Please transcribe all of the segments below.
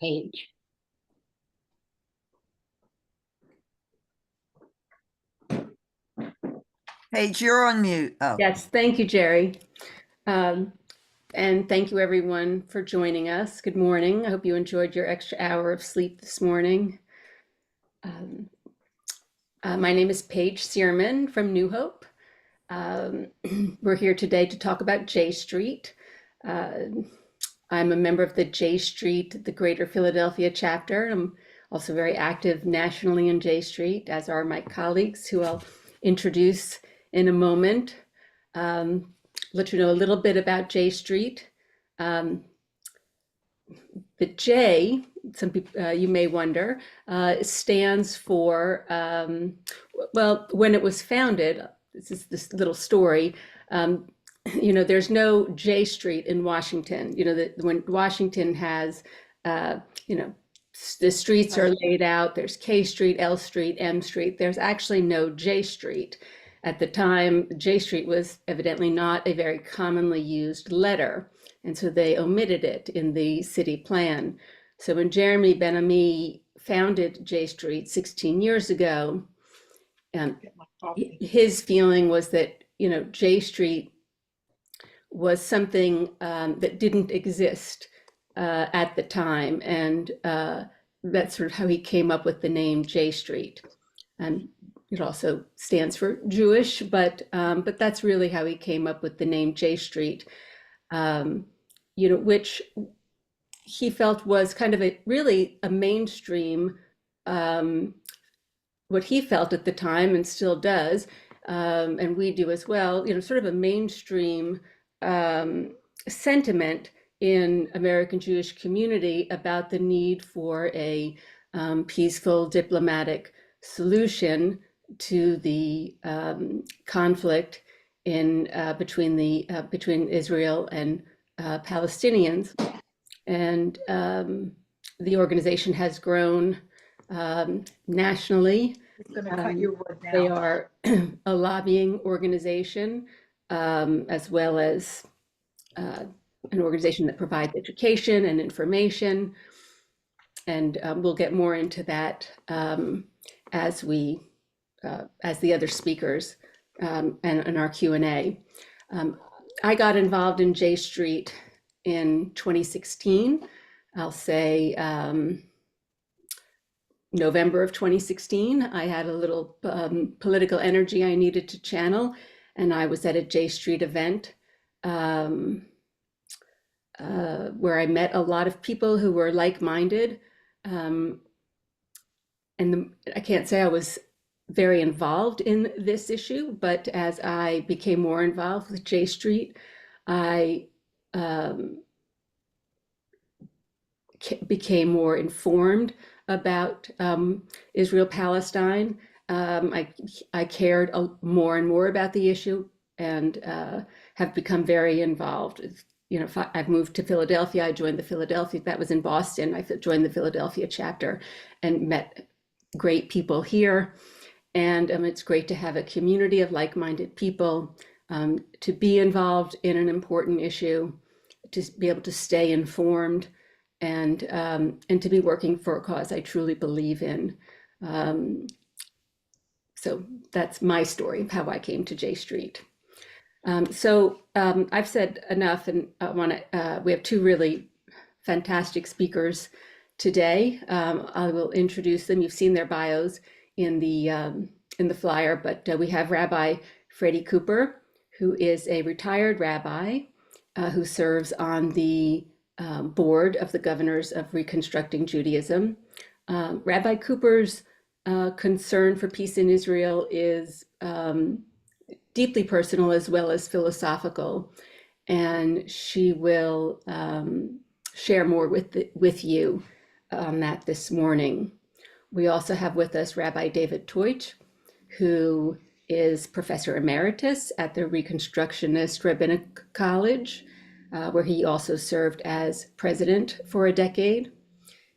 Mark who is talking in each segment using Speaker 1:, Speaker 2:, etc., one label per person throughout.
Speaker 1: page.
Speaker 2: Paige, you're on mute. Oh.
Speaker 3: Yes, thank you, Jerry. And thank you everyone for joining us. Good morning. I hope you enjoyed your extra hour of sleep this morning. My name is Paige Searman from New Hope. We're here today to talk about JStreet. I'm a member of the JStreet, the Greater Philadelphia chapter. I'm also very active nationally in JStreet, as are my colleagues, who I'll introduce in a moment. Let you know a little bit about JStreet. The J, some people you may wonder, stands for, well, when it was founded, this is this little story, there's no J Street in Washington. When Washington has, the streets are laid out, there's K Street, L Street, M Street, there's actually no J Street. At the time, J Street was evidently not a very commonly used letter, and so they omitted it in the city plan. So when Jeremy Ben-Ami founded J Street 16 years ago, his feeling was that, J Street was something that didn't exist at the time, and that's sort of how he came up with the name J Street. And it also stands for Jewish, but that's really how he came up with the name J Street, which he felt was kind of really a mainstream, what he felt at the time and still does, and we do as well, sort of a mainstream sentiment in American Jewish community about the need for a peaceful diplomatic solution to the conflict between Israel and Palestinians. And the organization has grown nationally. They are a lobbying organization, as well as an organization that provides education and information. And we'll get more into that as the other speakers and in our Q&A. I got involved in JStreet in 2016. I'll say November of 2016. I had a little political energy I needed to channel, and I was at a JStreet event where I met a lot of people who were like-minded. I can't say I was very involved in this issue, but as I became more involved with JStreet, I became more informed about Israel-Palestine. I cared more and more about the issue, and have become very involved. I've moved to Philadelphia. I joined the Philadelphia, that was in Boston. I joined the Philadelphia chapter and met great people here. And it's great to have a community of like-minded people, to be involved in an important issue, to be able to stay informed, and to be working for a cause I truly believe in. So that's my story of how I came to JStreet. I've said enough, and we have two really fantastic speakers today. I will introduce them. You've seen their bios in the flyer, but we have Rabbi Freddie Cooper, who is a retired rabbi who serves on the board of the Governors of Reconstructing Judaism. Rabbi Cooper's concern for peace in Israel is deeply personal as well as philosophical, and she will share more with you on that this morning. We also have with us Rabbi David Teutsch, who is Professor Emeritus at the Reconstructionist Rabbinic College, where he also served as president for a decade.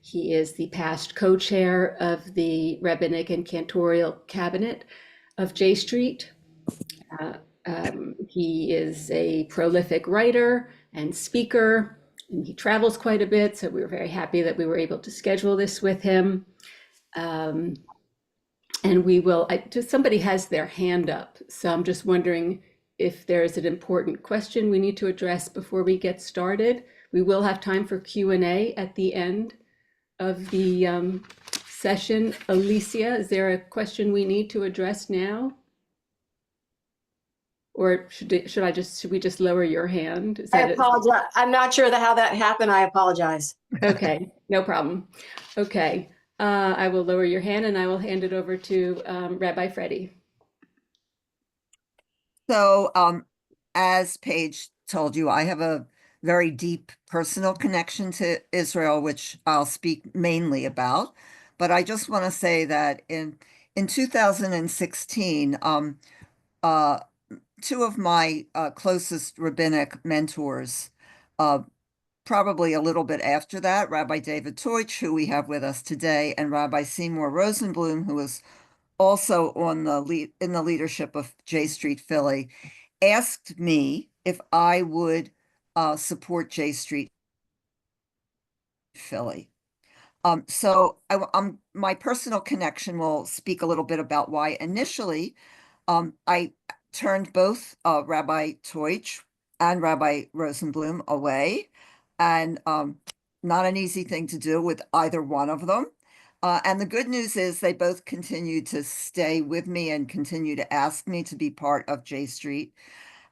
Speaker 3: He is the past co-chair of the Rabbinic and Cantorial Cabinet of JStreet. He is a prolific writer and speaker, and he travels quite a bit, so we were very happy that we were able to schedule this with him. Um, and we will, just somebody has their hand up, so I'm just wondering if there's an important question we need to address before we get started. We will have time for Q&A at the end of the session. Alicia, is there a question we need to address now? Or should we just lower your hand? Is
Speaker 1: I
Speaker 3: that it?
Speaker 1: apologize. I'm not sure how that happened. I apologize.
Speaker 3: Okay, no problem. Okay, I will lower your hand and I will hand it over to Rabbi Freddie.
Speaker 2: So, as Paige told you, I have a very deep personal connection to Israel, which I'll speak mainly about. But I just want to say that in 2016, uh, two of my closest rabbinic mentors, uh, probably a little bit after that, Rabbi David Teutsch, who we have with us today, and Rabbi Seymour Rosenblum, who is also on the in the leadership of JStreet Philly, asked me if I would support JStreet Philly. So my personal connection will speak a little bit about why initially I turned both Rabbi Teutsch and Rabbi Rosenblum away, and not an easy thing to do with either one of them. And the good news is they both continue to stay with me and continue to ask me to be part of JStreet.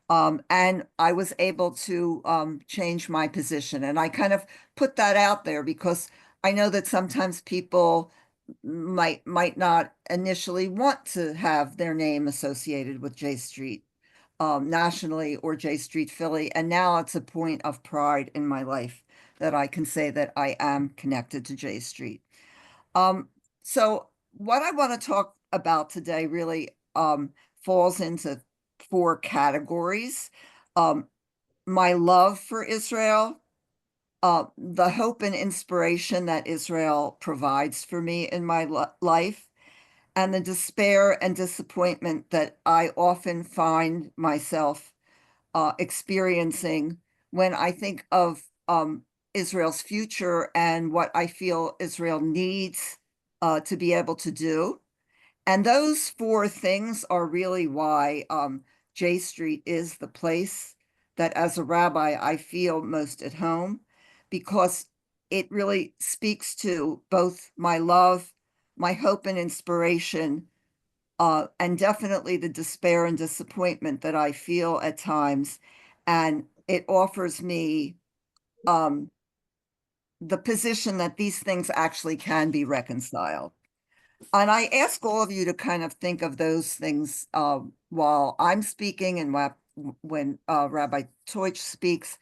Speaker 2: And I was able to change my position. And I kind of put that out there because I know that sometimes people might not initially want to have their name associated with JStreet nationally or JStreet Philly. And now it's a point of pride in my life that I can say that I am connected to JStreet. Um, so what I want to talk about today really falls into four categories. Um, my love for Israel, the hope and inspiration that Israel provides for me in my life, and the despair and disappointment that I often find myself experiencing when I think of Israel's future and what I feel Israel needs to be able to do. And those four things are really why J Street is the place that, as a rabbi, I feel most at home, because it really speaks to both my love, my hope and inspiration, and definitely the despair and disappointment that I feel at times. And it offers me the position that these things actually can be reconciled. And I ask all of you to kind of think of those things while I'm speaking and when Rabbi Teutsch speaks,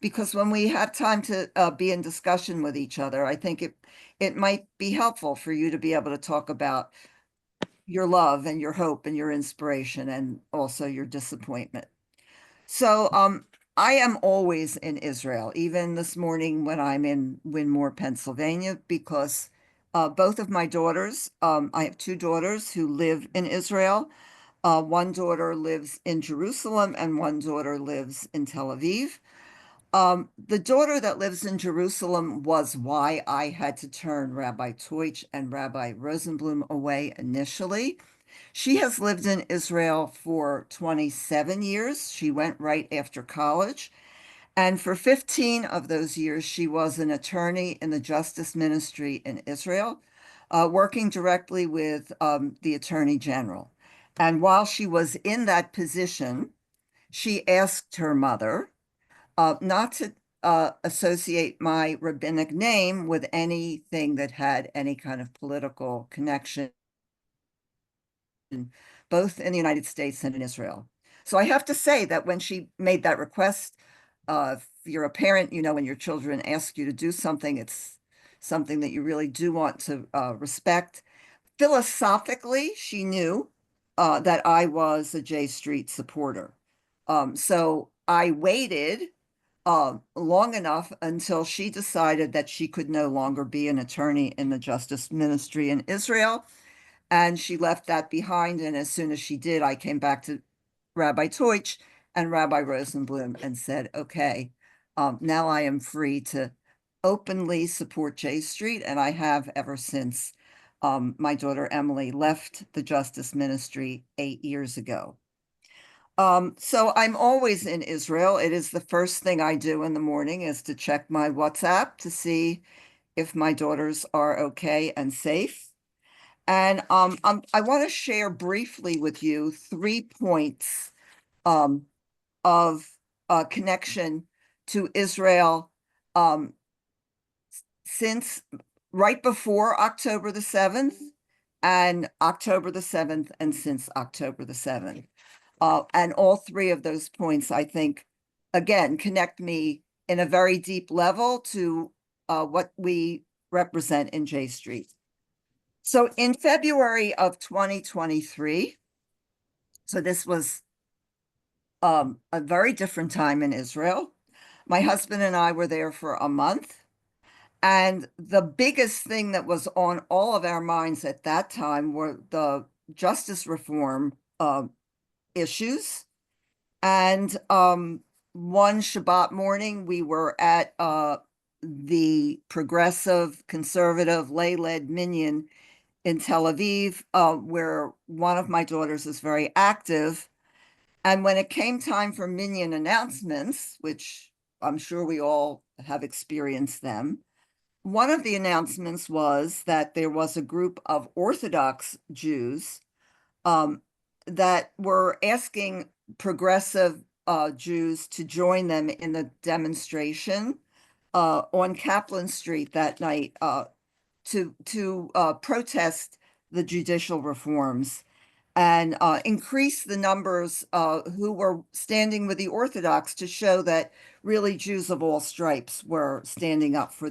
Speaker 2: because when we have time to be in discussion with each other, I think it might be helpful for you to be able to talk about your love and your hope and your inspiration and also your disappointment. So I am always in Israel, even this morning when I'm in Winmore, Pennsylvania, because both of my daughters, I have two daughters who live in Israel. One daughter lives in Jerusalem and one daughter lives in Tel Aviv. The daughter that lives in Jerusalem was why I had to turn Rabbi Teutsch and Rabbi Rosenblum away initially. She has lived in Israel for 27 years. She went right after college. And for 15 of those years, she was an attorney in the justice ministry in Israel, working directly with the attorney general. And while she was in that position, she asked her mother not to associate my rabbinic name with anything that had any kind of political connection, both in the United States and in Israel. So I have to say that when she made that request, if you're a parent, you know, when your children ask you to do something, it's something that you really do want to respect. Philosophically, she knew that I was a J Street supporter. So I waited long enough until she decided that she could no longer be an attorney in the justice ministry in Israel. And she left that behind. And as soon as she did, I came back to Rabbi Teutsch and Rabbi Rosenblum and said, okay, now I am free to openly support JStreet, and I have ever since my daughter Emily left the Justice Ministry 8 years ago. So I'm always in Israel. It is the first thing I do in the morning is to check my WhatsApp to see if my daughters are okay and safe. And I want to share briefly with you 3 points of connection to Israel since right before October the 7th and October the 7th and since October the 7th. And all 3 of those points, I think, again, connect me in a very deep level to what we represent in JStreet. So in February of 2023, so this was a very different time in Israel. My husband and I were there for a month. And the biggest thing that was on all of our minds at that time were the justice reform issues. And one Shabbat morning, we were at the progressive conservative lay-led minyan in Tel Aviv, where one of my daughters is very active. And when it came time for minyan announcements, which I'm sure we all have experienced them, one of the announcements was that there was a group of Orthodox Jews that were asking progressive Jews to join them in the demonstration on Kaplan Street that night to protest the judicial reforms and increase the numbers who were standing with the Orthodox to show that really Jews of all stripes were standing up for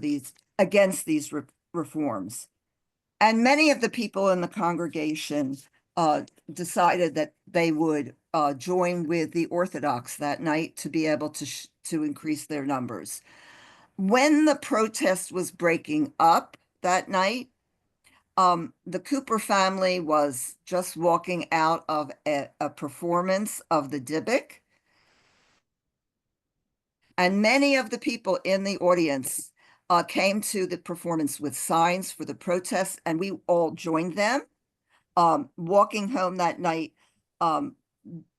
Speaker 2: against these reforms. And many of the people in the congregation decided that they would join with the Orthodox that night to be able to increase their numbers. When the protest was breaking up that night, the Cooper family was just walking out of a performance of the Dybbuk. And many of the people in the audience came to the performance with signs for the protests, and we all joined them. Walking home that night,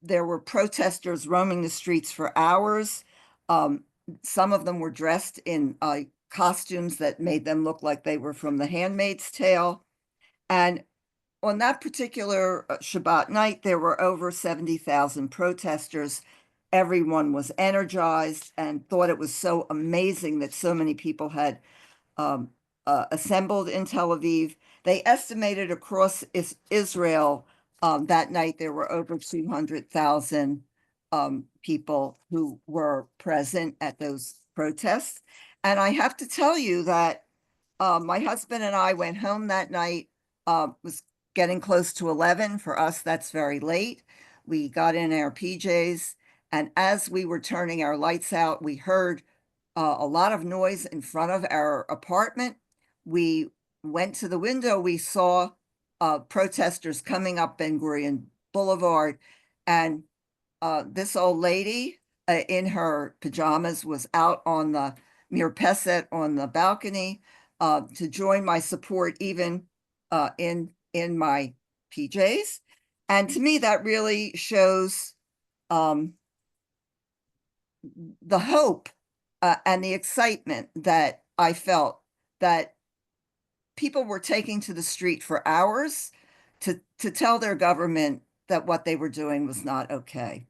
Speaker 2: there were protesters roaming the streets for hours. Some of them were dressed in costumes that made them look like they were from The Handmaid's Tale. And on that particular Shabbat night, there were over 70,000 protesters. Everyone was energized and thought it was so amazing that so many people had assembled in Tel Aviv. They estimated across Israel that night there were over 200,000 people who were present at those protests. And I have to tell you that my husband and I went home that night. Was getting close to 11. For us, that's very late. We got in our PJs, and as we were turning our lights out, we heard a lot of noise in front of our apartment. We went to the window. We saw protesters coming up Ben Gurion Boulevard, and this old lady in her pajamas was out on the mirpeset on the balcony to join my support, even in my PJs. And to me, that really shows the hope and the excitement that I felt that people were taking to the street for hours to tell their government that what they were doing was not okay.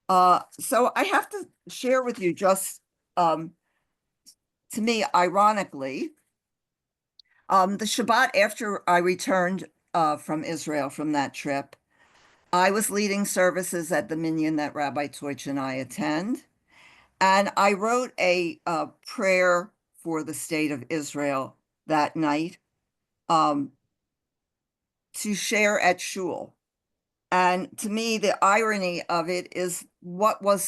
Speaker 2: So I have to share with you just, to me, ironically, the Shabbat after I returned from Israel from that trip, I was leading services at the minyan that Rabbi Teutsch and I attend. And I wrote a prayer for the state of Israel that night to share at shul. And to me, the irony of it is what was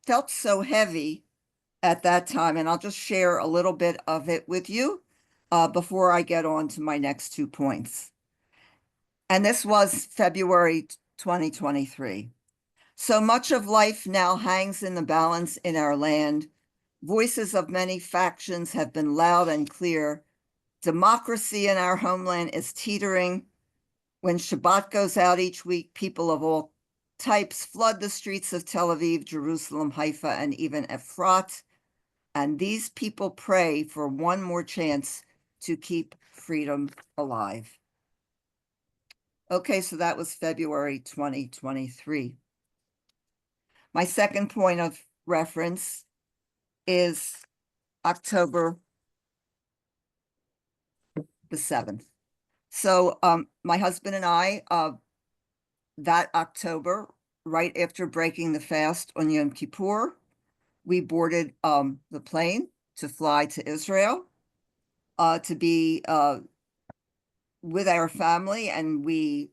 Speaker 2: felt so heavy at that time. And I'll just share a little bit of it with you before I get on to my next 2 points. And this was February 2023. So much of life now hangs in the balance in our land. Voices of many factions have been loud and clear. Democracy in our homeland is teetering. When Shabbat goes out each week, people of all types flood the streets of Tel Aviv, Jerusalem, Haifa, and even Efrat. And these people pray for one more chance to keep freedom alive. Okay, so that was February 2023. My second point of reference is October the 7th. So my husband and I, that October, right after breaking the fast on Yom Kippur, we boarded the plane to fly to Israel to be with our family. And we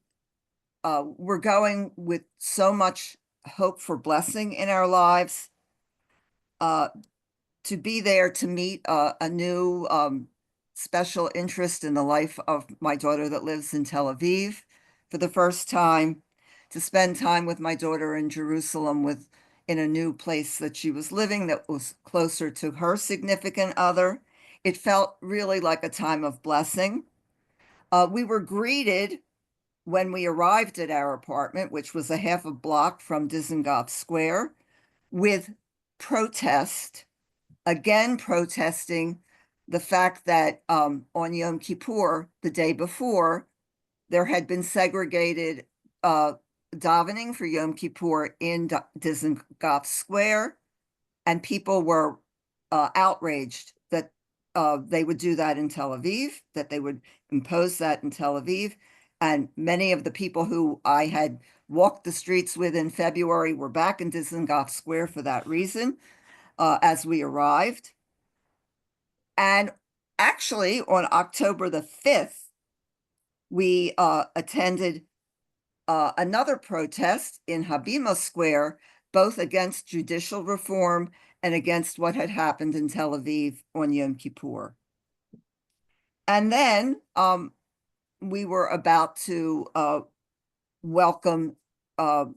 Speaker 2: were going with so much hope for blessing in our lives, to be there to meet a new special interest in the life of my daughter that lives in Tel Aviv for the first time, to spend time with my daughter in Jerusalem in a new place that she was living that was closer to her significant other. It felt really like a time of blessing. We were greeted when we arrived at our apartment, which was a half a block from Dizengoff Square, with protest, again protesting the fact that on Yom Kippur, the day before, there had been segregated davening for Yom Kippur in Dizengoff Square, and people were outraged that they would do that in Tel Aviv, that they would impose that in Tel Aviv. And many of the people who I had walked the streets with in February were back in Dizengoff Square for that reason as we arrived. And actually, on October the 5th, we attended another protest in Habima Square, both against judicial reform and against what had happened in Tel Aviv on Yom Kippur. And then we were about to welcome Simchat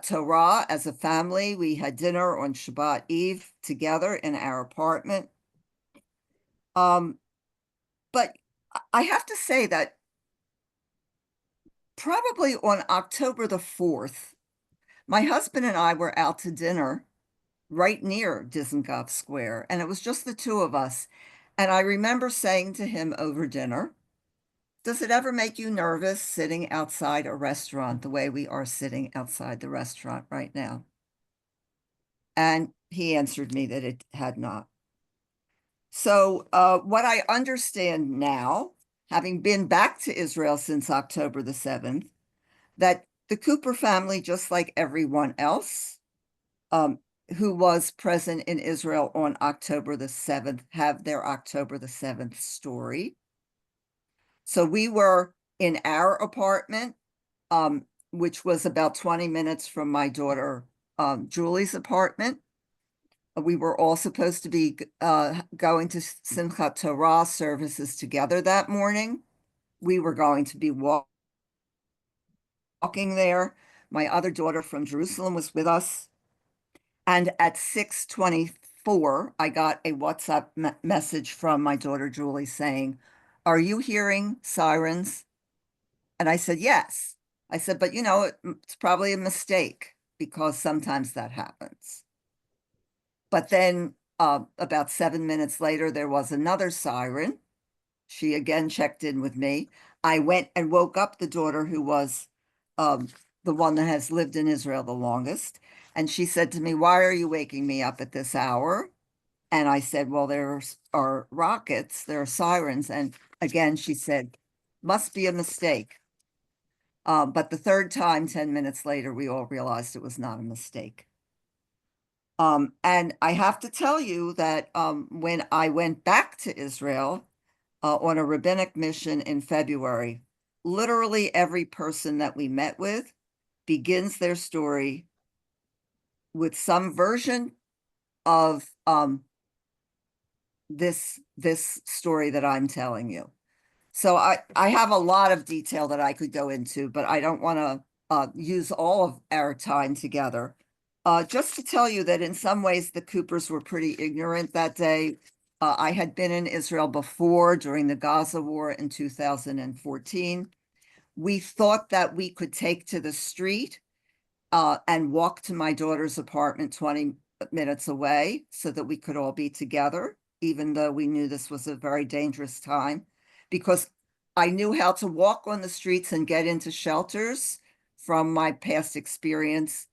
Speaker 2: Torah as a family. We had dinner on Shabbat Eve together in our apartment. But I have to say that probably on October the 4th, my husband and I were out to dinner right near Dizengoff Square, and it was just the two of us. And I remember saying to him over dinner, does it ever make you nervous sitting outside a restaurant the way we are sitting outside the restaurant right now? And he answered me that it had not. So what I understand now, having been back to Israel since October the 7th, that the Cooper family, just like everyone else who was present in Israel on October the 7th, have their October the 7th story. So we were in our apartment, which was about 20 minutes from my daughter Julie's apartment. We were all supposed to be going to Simchat Torah services together that morning. We were going to be walking there. My other daughter from Jerusalem was with us. And at 6:24, I got a WhatsApp message from my daughter Julie saying, "Are you hearing sirens?" And I said, "Yes." I said, "But you know, it's probably a mistake because sometimes that happens." But then about 7 minutes later, there was another siren. She again checked in with me. I went and woke up the daughter who was the one that has lived in Israel the longest. And she said to me, "Why are you waking me up at this hour?" And I said, "Well, there are rockets, there are sirens." And again, she said, "Must be a mistake." But the third time, 10 minutes later, we all realized it was not a mistake. And I have to tell you that when I went back to Israel on a rabbinic mission in February, literally every person that we met with begins their story with some version of this story that I'm telling you. So I have a lot of detail that I could go into, but I don't want use all of our time together. Just to tell you that in some ways the Coopers were pretty ignorant that day. I had been in Israel before during the Gaza war in 2014. We thought that we could take to the street and walk to my daughter's apartment 20 minutes away so that we could all be together, even though we knew this was a very dangerous time, because I knew how to walk on the streets and get into shelters from my past experience.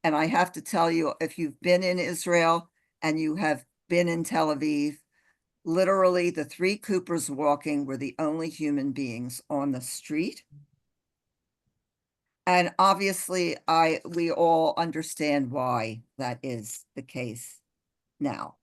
Speaker 2: And I have to tell you, if you've been in Israel and you have been in Tel Aviv, literally the three Coopers walking were the only human beings on the street. And obviously, we all understand why that is the case now.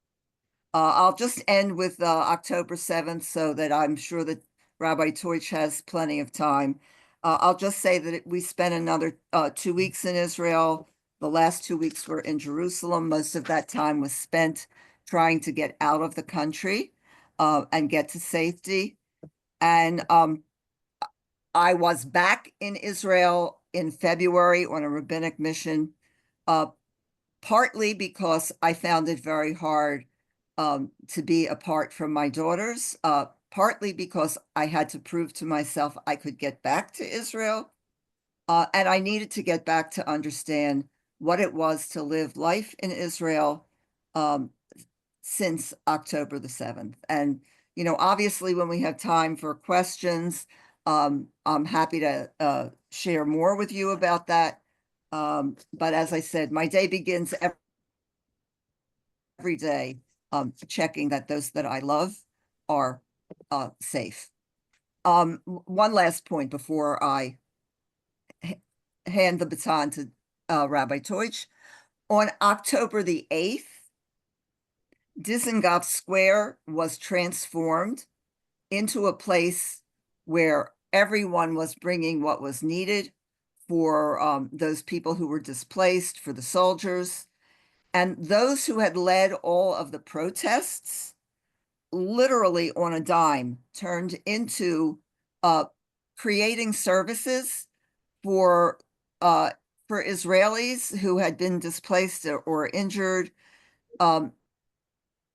Speaker 2: I'll just end with October 7th so that I'm sure that Rabbi Deutsch has plenty of time. I'll just say that we spent another 2 weeks in Israel. The last 2 weeks were in Jerusalem. Most of that time was spent trying to get out of the country and get to safety. And I was back in Israel in February on a rabbinic mission, partly because I found it very hard to be apart from my daughters, partly because I had to prove to myself I could get back to Israel, and I needed to get back to understand what it was to live life in Israel since October the 7th. And, you know, obviously when we have time for questions, I'm happy to share more with you about that. But as I said, my day begins every day checking that those that I love are safe. One last point before I hand the baton to Rabbi Deutsch. On October the 8th, Dizengoff Square was transformed into a place where everyone was bringing what was needed for those people who were displaced, for the soldiers. And those who had led all of the protests, literally on a dime, turned into creating services for Israelis who had been displaced or injured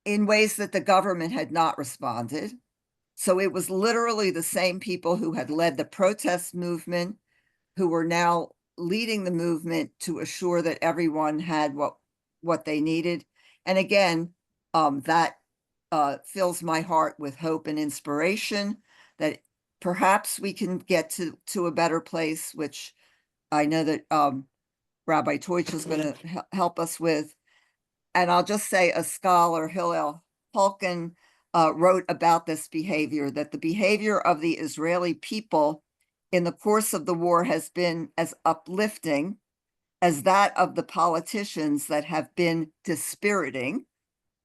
Speaker 2: in ways that the government had not responded. So it was literally the same people who had led the protest movement who were now leading the movement to assure that everyone had what they needed. And again, that fills my heart with hope and inspiration that perhaps we can get to a better place, which I know that Rabbi Deutsch is going to help us with. And I'll just say a scholar, Hillel Hulkin, wrote about this behavior, that the behavior of the Israeli people in the course of the war has been as uplifting as that of the politicians that have been dispiriting.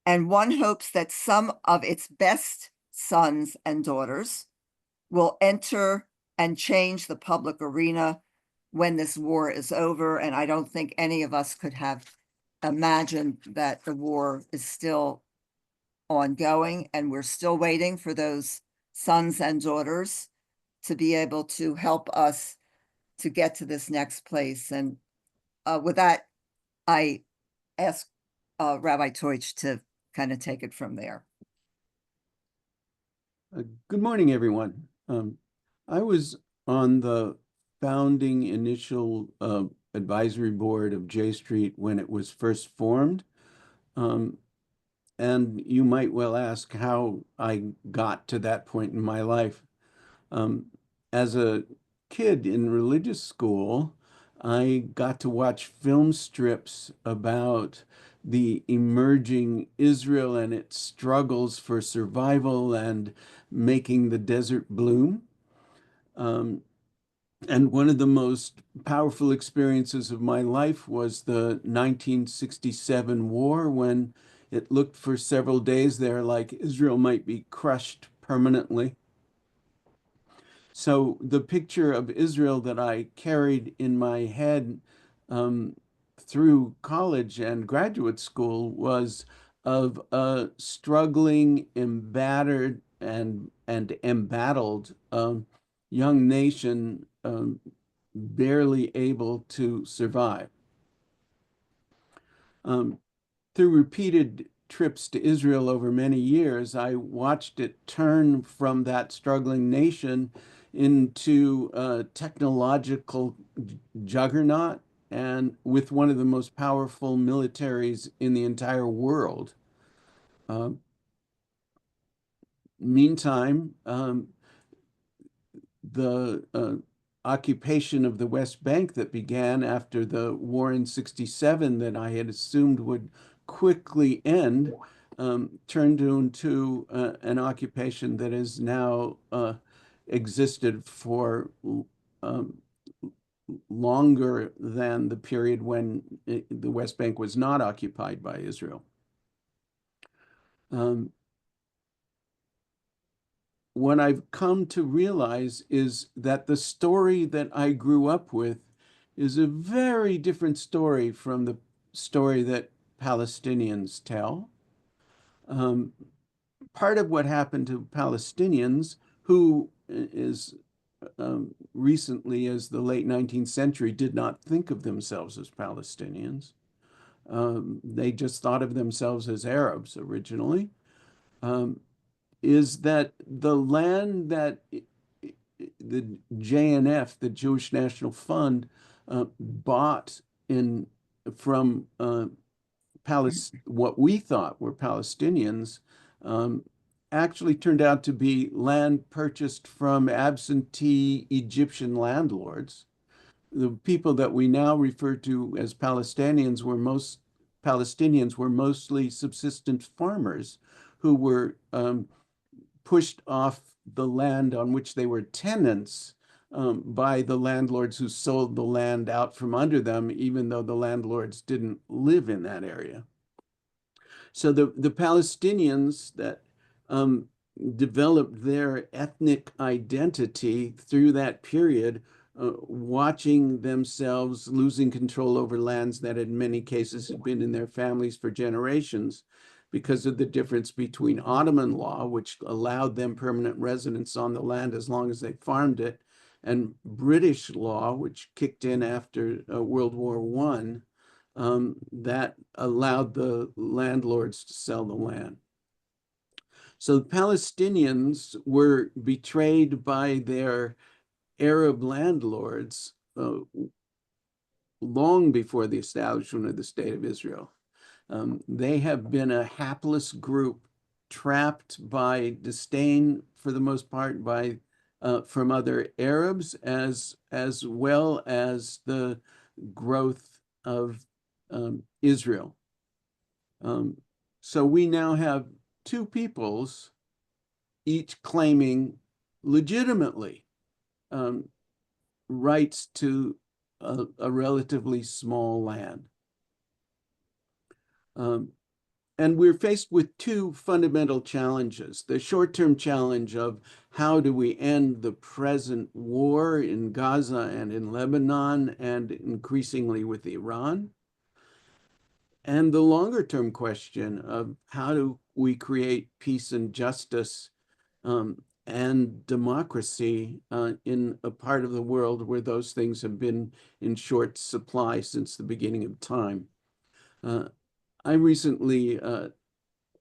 Speaker 2: And one hopes that some of its best sons and daughters will enter and change the public arena when this war is over. And I don't think any of us could have imagined that the war is still ongoing and we're still waiting for those sons and daughters to be able to help us to get to this next place. And with that, I ask Rabbi Deutsch to kind of take it from there.
Speaker 4: Good morning, everyone. I was on the founding initial advisory board of JStreet when it was first formed. And you might well ask how I got to that point in my life. As a kid in religious school, I got to watch film strips about the emerging Israel and its struggles for survival and making the desert bloom. And one of the most powerful experiences of my life was the 1967 war, when it looked for several days there like Israel might be crushed permanently. So the picture of Israel that I carried in my head through college and graduate school was of a struggling, embattered, and embattled young nation barely able to survive. Through repeated trips to Israel over many years, I watched it turn from that struggling nation into a technological juggernaut and with one of the most powerful militaries in the entire world. Meantime, the occupation of the West Bank that began after the war in '67 that I had assumed would quickly end turned into an occupation that has now existed for longer than the period when the West Bank was not occupied by Israel. What I've come to realize is that the story that I grew up with is a very different story from the story that Palestinians tell. Part of what happened to Palestinians, who is recently as the late 19th century did not think of themselves as Palestinians. They just thought of themselves as Arabs originally. Is that the land that the JNF, the Jewish National Fund, bought from what we thought were Palestinians, actually turned out to be land purchased from absentee Egyptian landlords. The people that we now refer to as Palestinians were mostly subsistence farmers who were pushed off the land on which they were tenants by the landlords who sold the land out from under them, even though the landlords didn't live in that area. So the Palestinians that developed their ethnic identity through that period, watching themselves losing control over lands that in many cases had been in their families for generations because of the difference between Ottoman law, which allowed them permanent residence on the land as long as they farmed it, and British law, which kicked in after World War I, that allowed the landlords to sell the land. So the Palestinians were betrayed by their Arab landlords long before the establishment of the State of Israel. They have been a hapless group trapped by disdain, for the most part, by from other Arabs, as well as the growth of Israel. So we now have two peoples, each claiming legitimately rights to a relatively small land. And we're faced with two fundamental challenges. The short-term challenge of how do we end the present war in Gaza and in Lebanon and increasingly with Iran? And the longer-term question of how do we create peace and justice and democracy in a part of the world where those things have been in short supply since the beginning of time. I recently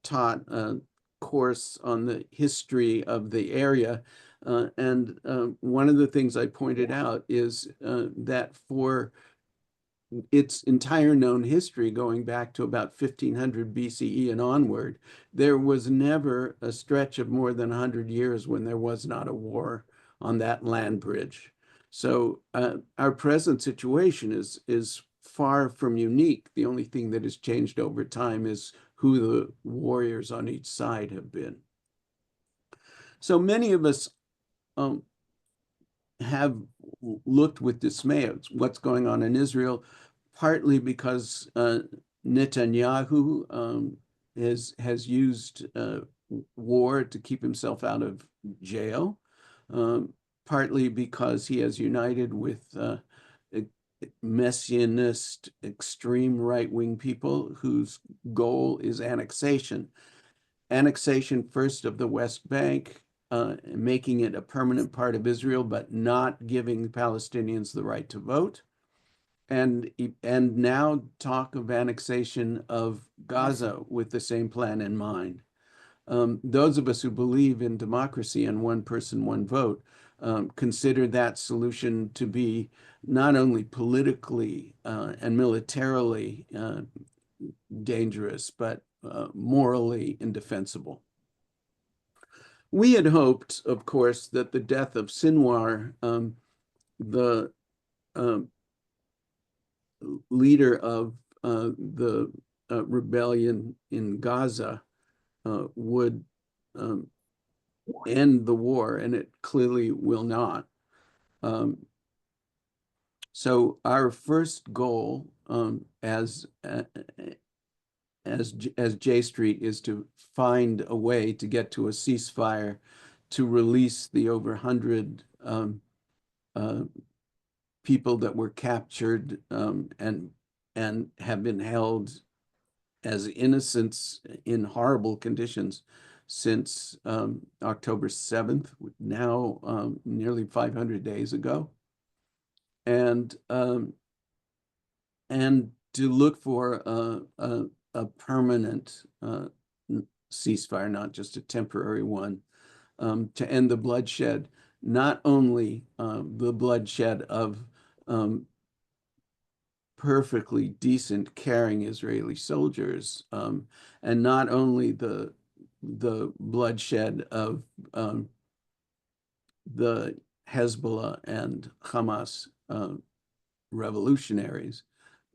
Speaker 4: taught a course on the history of the area, and one of the things I pointed out is that for its entire known history, going back to about 1500 BCE and onward, there was never a stretch of more than 100 years when there was not a war on that land bridge. So our present situation is far from unique. The only thing that has changed over time is who the warriors on each side have been. So many of us have looked with dismay at what's going on in Israel, partly because Netanyahu has used war to keep himself out of jail, partly because he has united with messianist, extreme right-wing people whose goal is annexation. Annexation first of the West Bank, making it a permanent part of Israel, but not giving Palestinians the right to vote. And now talk of annexation of Gaza with the same plan in mind. Those of us who believe in democracy and one person, one vote, consider that solution to be not only politically and militarily dangerous, but morally indefensible. We had hoped, of course, that the death of Sinwar, the leader of the rebellion in Gaza, would end the war, and it clearly will not. So our first goal as JStreet is to find a way to get to a ceasefire to release the over 100 people that were captured and have been held as innocents in horrible conditions since October 7th, now nearly 500 days ago, and to look for a permanent ceasefire, not just a temporary one, to end the bloodshed, not only the bloodshed of perfectly decent, caring Israeli soldiers, and not only the bloodshed of the Hezbollah and Hamas revolutionaries,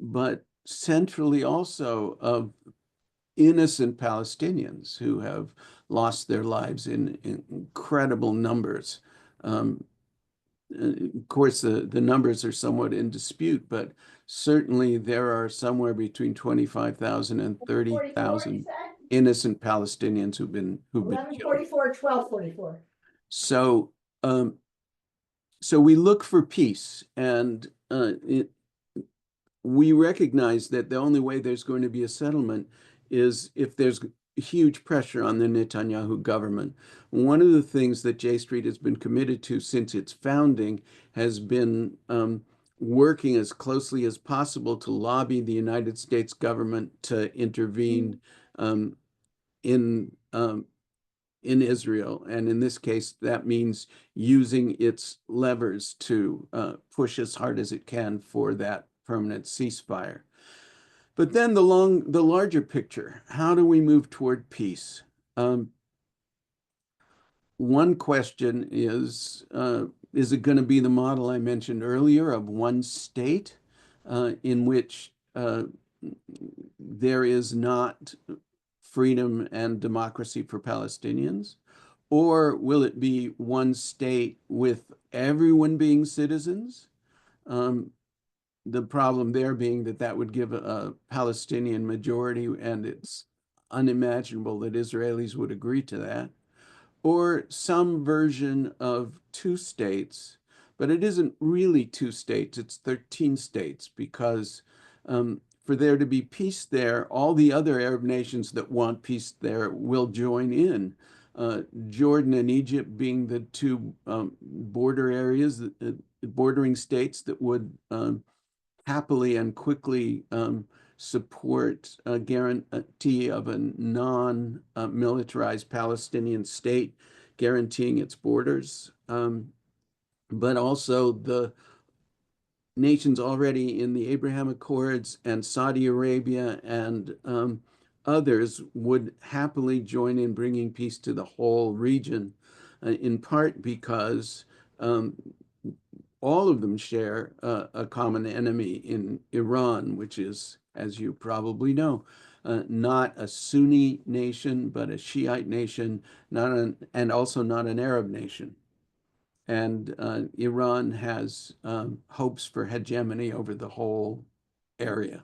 Speaker 4: but centrally also of innocent Palestinians who have lost their lives in incredible numbers. Of course, the numbers are somewhat in dispute, but certainly there are somewhere between 25,000 and 30,000 innocent Palestinians who've been killed.
Speaker 1: 1144, 1244.
Speaker 4: So, so we look for peace, and we recognize that the only way there's going to be a settlement is if there's huge pressure on the Netanyahu government. One of the things that JStreet has been committed to since its founding has been working as closely as possible to lobby the United States government to intervene in Israel. And in this case, that means using its levers to push as hard as it can for that permanent ceasefire. But then the larger picture, how do we move toward peace? One question is it going to be the model I mentioned earlier of one state in which there is not freedom and democracy for Palestinians? Or will it be one state with everyone being citizens? The problem there being that would give a Palestinian majority, and it's unimaginable that Israelis would agree to that. Or some version of two states, but it isn't really two states, it's 13 states, because for there to be peace there, all the other Arab nations that want peace there will join in. Jordan and Egypt being the two border areas, bordering states that would happily and quickly support a guarantee of a non-militarized Palestinian state guaranteeing its borders, but also the nations already in the Abraham Accords and Saudi Arabia and others would happily join in bringing peace to the whole region, in part because all of them share a common enemy in Iran, which is, as you probably know, not a Sunni nation, but a Shiite nation, and also not an Arab nation. And Iran has hopes for hegemony over the whole area.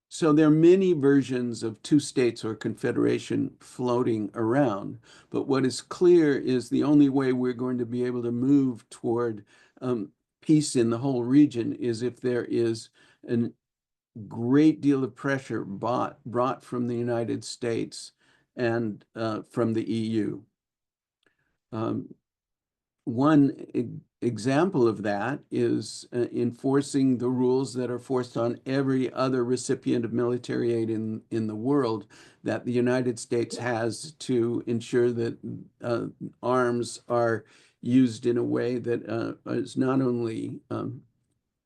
Speaker 4: So there are many versions of two states or confederation floating around, but what is clear is the only way we're going to be able to move toward peace in the whole region is if there is a great deal of pressure brought from the United States and from the EU. One example of that is enforcing the rules that are forced on every other recipient of military aid in the world that the United States has to ensure that arms are used in a way that is not only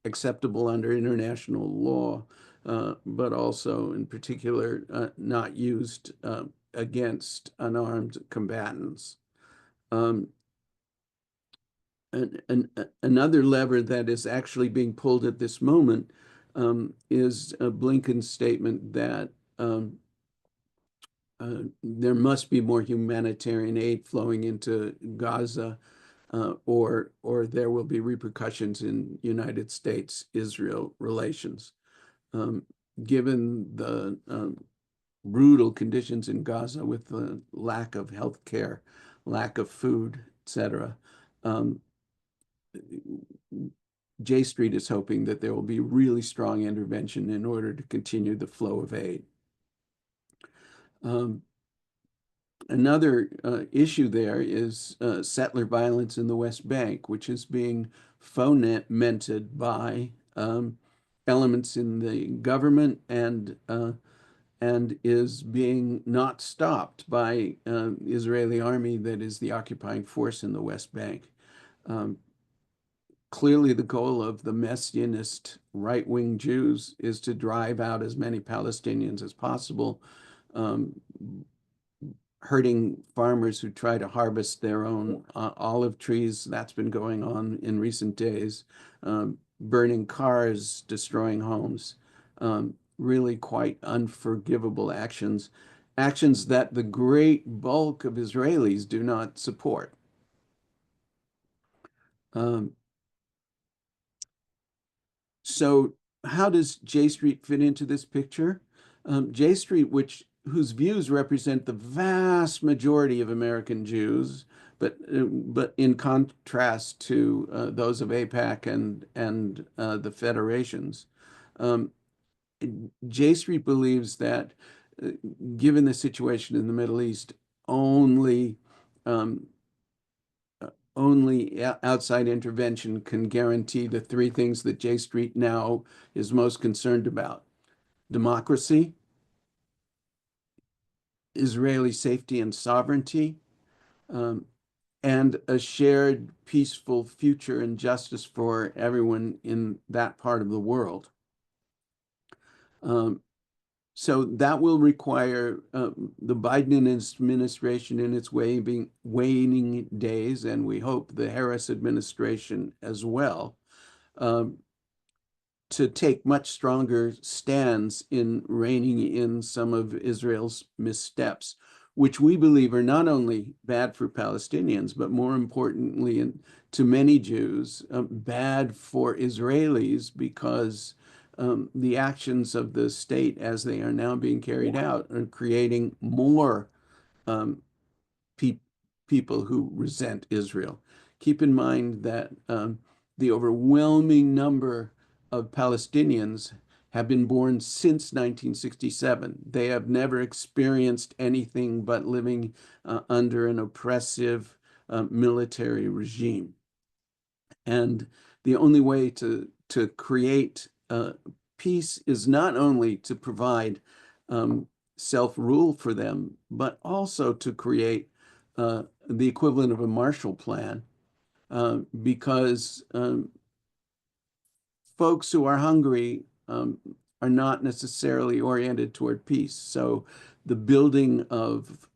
Speaker 4: acceptable under international law, but also in particular not used against unarmed combatants. Another lever that is actually being pulled at this moment is Blinken's statement that there must be more humanitarian aid flowing into Gaza, or there will be repercussions in United States-Israel relations. Given the brutal conditions in Gaza with the lack of health care, lack of food, etc., JStreet is hoping that there will be really strong intervention in order to continue the flow of aid. Another issue there is settler violence in the West Bank, which is being fomented by elements in the government and is being not stopped by the Israeli army that is the occupying force in the West Bank. Clearly, the goal of the Messianist right-wing Jews is to drive out as many Palestinians as possible, hurting farmers who try to harvest their own olive trees. That's been going on in recent days, burning cars, destroying homes, really quite unforgivable actions, actions that the great bulk of Israelis do not support. So how does JStreet fit into this picture? JStreet, whose views represent the vast majority of American Jews, but in contrast to those of AIPAC and the federations, JStreet believes that given the situation in the Middle East, only outside intervention can guarantee the three things that JStreet now is most concerned about: democracy, Israeli safety and sovereignty, and a shared peaceful future and justice for everyone in that part of the world. So that will require the Biden administration in its waning days, and we hope the Harris administration as well, to take much stronger stands in reining in some of Israel's missteps, which we believe are not only bad for Palestinians, but more importantly, to many Jews, bad for Israelis, because the actions of the state as they are now being carried out are creating more people who resent Israel. Keep in mind that the overwhelming number of Palestinians have been born since 1967. They have never experienced anything but living under an oppressive military regime. And the only way to create peace is not only to provide self-rule for them, but also to create the equivalent of a Marshall Plan, because folks who are hungry are not necessarily oriented toward peace. So the building of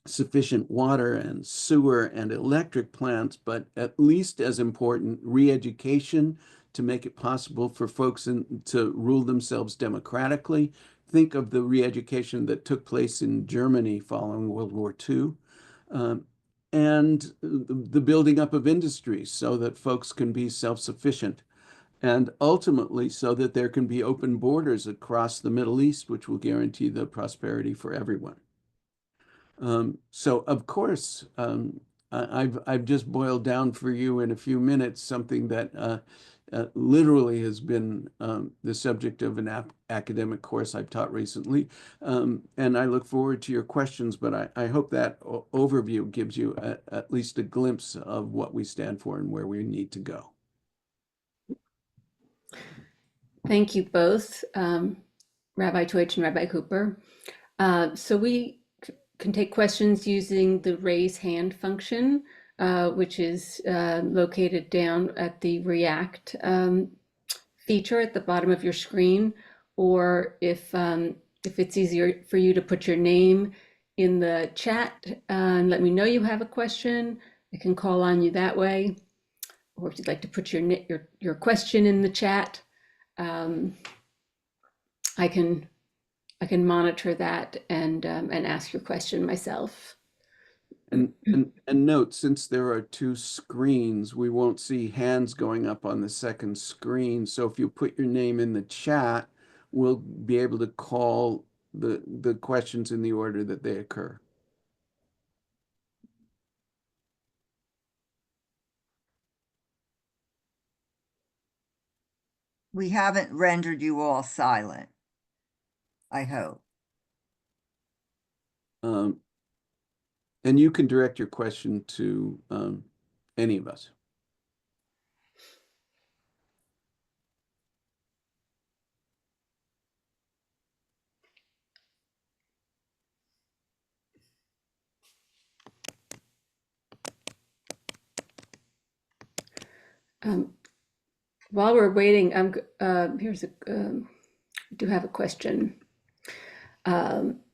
Speaker 4: sufficient water and sewer and electric plants, but at least as important, re-education to make it possible for folks to rule themselves democratically. Think of the re-education that took place in Germany following World War II. And the building up of industries so that folks can be self-sufficient, and ultimately so that there can be open borders across the Middle East, which will guarantee the prosperity for everyone. So of course, I've just boiled down for you in a few minutes something that literally has been the subject of an academic course I've taught recently. And I look forward to your questions, but I hope that overview gives you at least a glimpse of what we stand for and where we need to go.
Speaker 3: Thank you both, Rabbi Deutsch and Rabbi Cooper. So we can take questions using the raise hand function, which is located down at the React feature at the bottom of your screen, or if it's easier for you to put your name in the chat and let me know you have a question, I can call on you that way. Or if you'd like to put your question in the chat, I can monitor that and ask your question myself.
Speaker 4: And note, since there are two screens, we won't see hands going up on the second screen. So if you put your name in the chat, we'll be able to call the questions in the order that they occur.
Speaker 2: We haven't rendered you all silent, I hope.
Speaker 4: And you can direct your question to any of us.
Speaker 3: While we're waiting, here's I do have a question.
Speaker 4: Read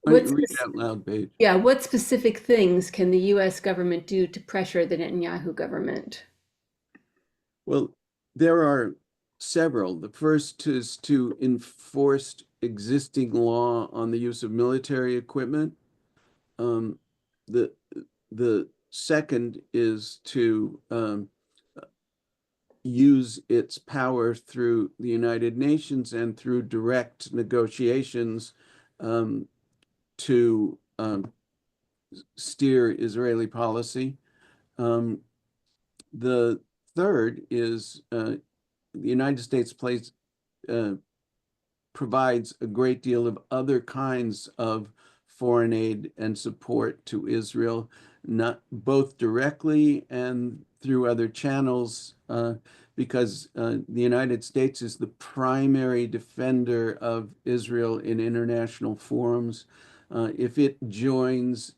Speaker 4: it out loud, Paige.
Speaker 3: Yeah, what specific things can the U.S. government do to pressure the Netanyahu government?
Speaker 4: Well, there are several. The first is to enforce existing law on the use of military equipment. The second is to use its power through the United Nations and through direct negotiations to steer Israeli policy. The third is the United States provides a great deal of other kinds of foreign aid and support to Israel, not both directly and through other channels, because the United States is the primary defender of Israel in international forums. If it joins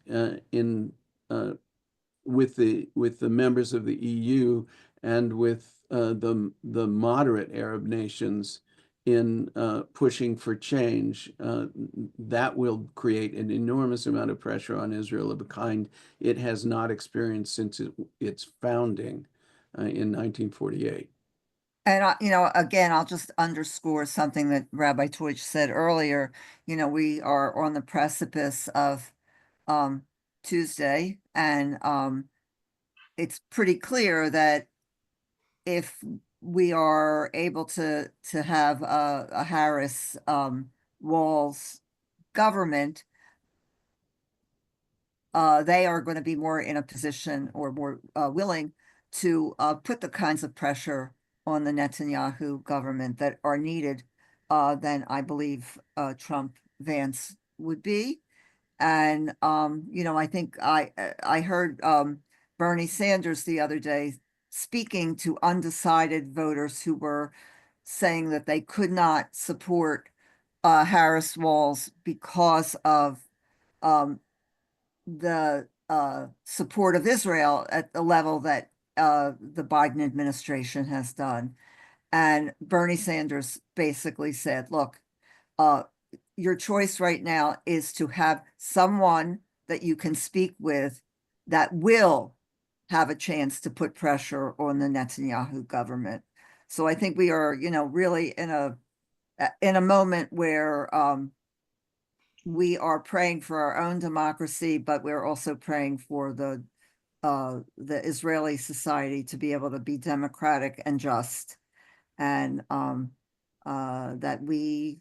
Speaker 4: with the members of the EU and with the moderate Arab nations in pushing for change, that will create an enormous amount of pressure on Israel of a kind it has not experienced since its founding in 1948.
Speaker 2: And, again, I'll just underscore something that Rabbi Deutsch said earlier. We are on the precipice of Tuesday, and it's pretty clear that if we are able to have a Harris Walls government, they are going to be more in a position or more willing to put the kinds of pressure on the Netanyahu government that are needed than I believe Trump Vance would be. And I think I heard Bernie Sanders the other day speaking to undecided voters who were saying that they could not support Harris Walls because of the support of Israel at the level that the Biden administration has done. And Bernie Sanders basically said, look, your choice right now is to have someone that you can speak with that will have a chance to put pressure on the Netanyahu government. So I think we are, really in a moment where we are praying for our own democracy, but we're also praying for the Israeli society to be able to be democratic and just, and that we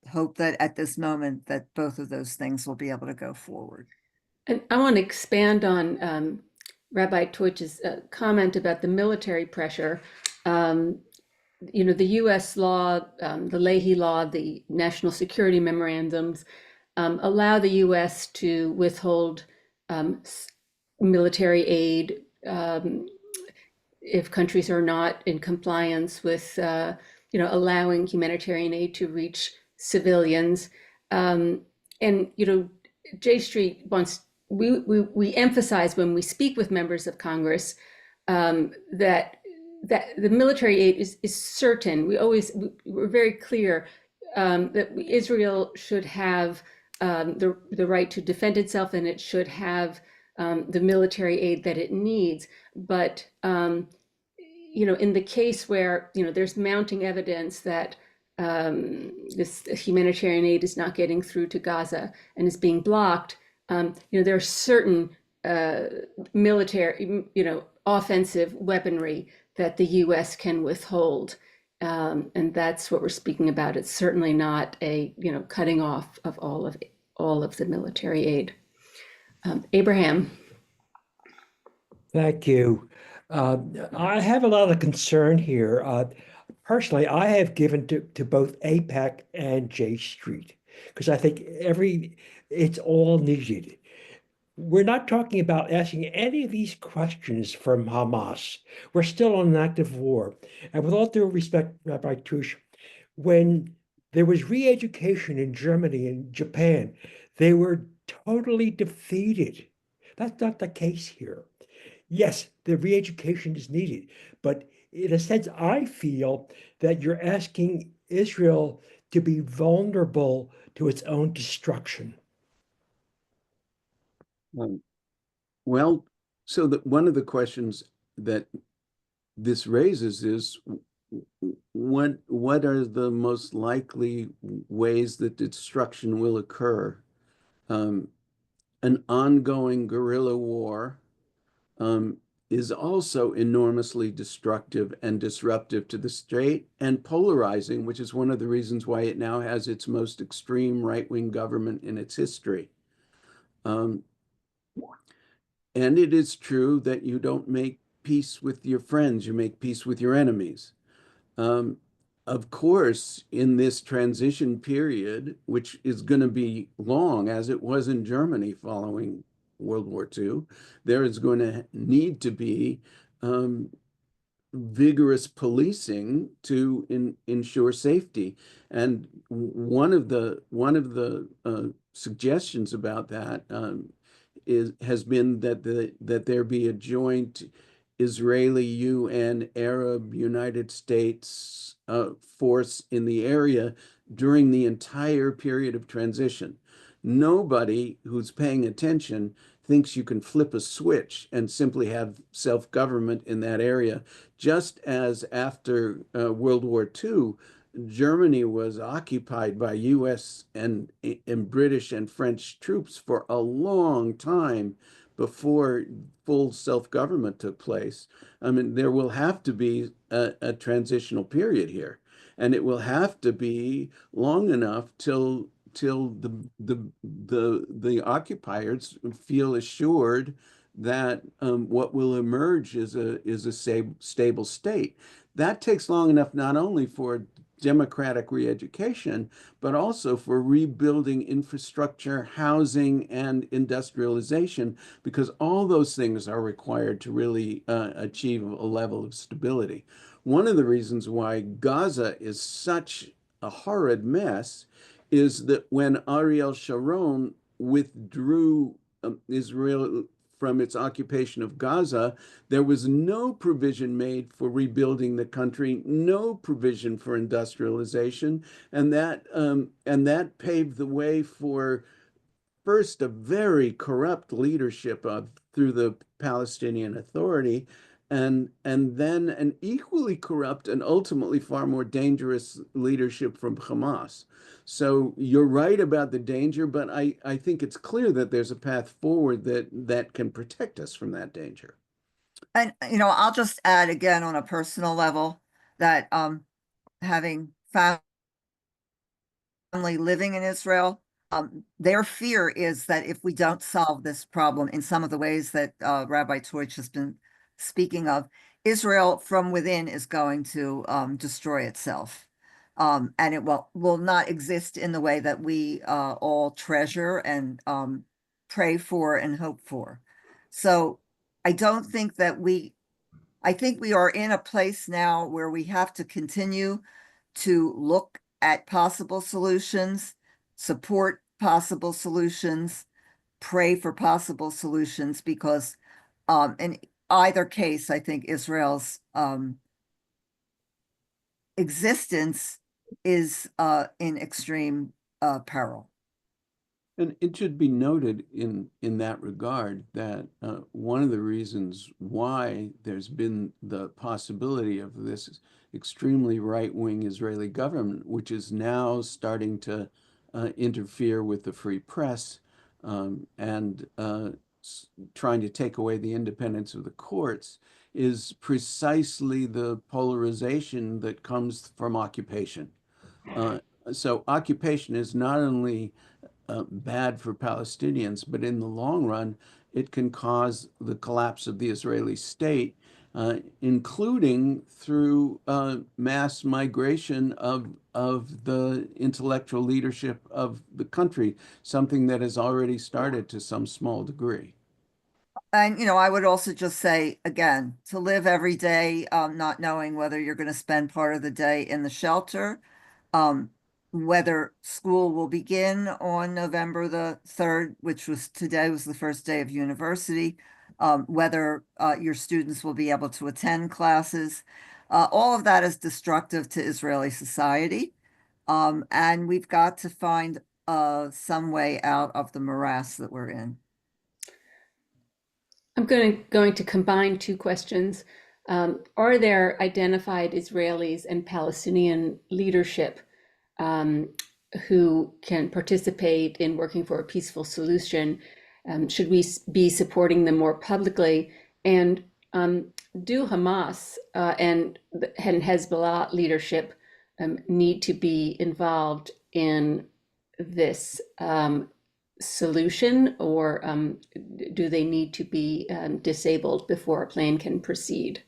Speaker 2: hope that at this moment that both of those things will be able to go forward.
Speaker 3: And I want to expand on Rabbi Deutsch's comment about the military pressure. Um, the U.S. law, the Leahy Law, the national security memorandums allow the U.S. to withhold military aid if countries are not in compliance with, allowing humanitarian aid to reach civilians. And JStreet wants, we emphasize when we speak with members of Congress that the military aid is certain. We're very clear that Israel should have the right to defend itself, and it should have the military aid that it needs. But in the case where there's mounting evidence that this humanitarian aid is not getting through to Gaza and is being blocked, there are certain military, offensive weaponry that the U.S. can withhold. And that's what we're speaking about. It's certainly not a, cutting off of all of the military aid. Abraham.
Speaker 5: Thank you. I have a lot of concern here. Personally, I have given to both APAC and JStreet because I think it's all needed. We're not talking about asking any of these questions from Hamas. We're still on an active war. And with all due respect, Rabbi Tush, when there was re-education in Germany and Japan, they were totally defeated. That's not the case here. Yes, the re-education is needed, but in a sense, I feel that you're asking Israel to be vulnerable to its own destruction.
Speaker 4: Well, so that one of the questions that this raises is what are the most likely ways that destruction will occur? An ongoing guerrilla war is also enormously destructive and disruptive to the state and polarizing, which is one of the reasons why it now has its most extreme right-wing government in its history. And it is true that you don't make peace with your friends, you make peace with your enemies. Of course, in this transition period, which is going to be long, as it was in Germany following World War II, there is going to need to be vigorous policing to ensure safety. And one of the suggestions about that has been that there be a joint Israeli UN Arab United States force in the area during the entire period of transition. Nobody who's paying attention thinks you can flip a switch and simply have self-government in that area, just as after World War II, Germany was occupied by US and British and French troops for a long time before full self-government took place. I mean, there will have to be a transitional period here, and it will have to be long enough till the occupiers feel assured that what will emerge is a stable state. That takes long enough not only for democratic re-education, but also for rebuilding infrastructure, housing, and industrialization, because all those things are required to really achieve a level of stability. One of the reasons why Gaza is such a horrid mess is that when Ariel Sharon withdrew Israel from its occupation of Gaza, there was no provision made for rebuilding the country, no provision for industrialization, and that paved the way for first a very corrupt leadership through the Palestinian Authority, and then an equally corrupt and ultimately far more dangerous leadership from Hamas. So you're right about the danger, but I think it's clear that there's a path forward that can protect us from that danger.
Speaker 2: And, I'll just add again on a personal level that having family living in Israel, their fear is that if we don't solve this problem in some of the ways that Rabbi Deutsch has been speaking of, Israel from within is going to destroy itself. And it will not exist in the way that we all treasure and pray for and hope for. So I don't think that I think we are in a place now where we have to continue to look at possible solutions, support possible solutions, pray for possible solutions, because in either case, I think Israel's existence is in extreme peril.
Speaker 4: And it should be noted in that regard that one of the reasons why there's been the possibility of this extremely right-wing Israeli government, which is now starting to interfere with the free press and trying to take away the independence of the courts, is precisely the polarization that comes from occupation. So occupation is not only bad for Palestinians, but in the long run, it can cause the collapse of the Israeli state, including through mass migration of the intellectual leadership of the country, something that has already started to some small degree.
Speaker 2: And, I would also just say, again, to live every day, not knowing whether you're going to spend part of the day in the shelter, whether school will begin on November the 3rd, which was today was the first day of university, whether your students will be able to attend classes. All of that is destructive to Israeli society. And we've got to find some way out of the morass that we're in.
Speaker 3: I'm going to combine two questions. Are there identified Israelis and Palestinian leadership who can participate in working for a peaceful solution? Should we be supporting them more publicly? And do Hamas and Hezbollah leadership need to be involved in this solution, or do they need to be disabled before a plane can proceed?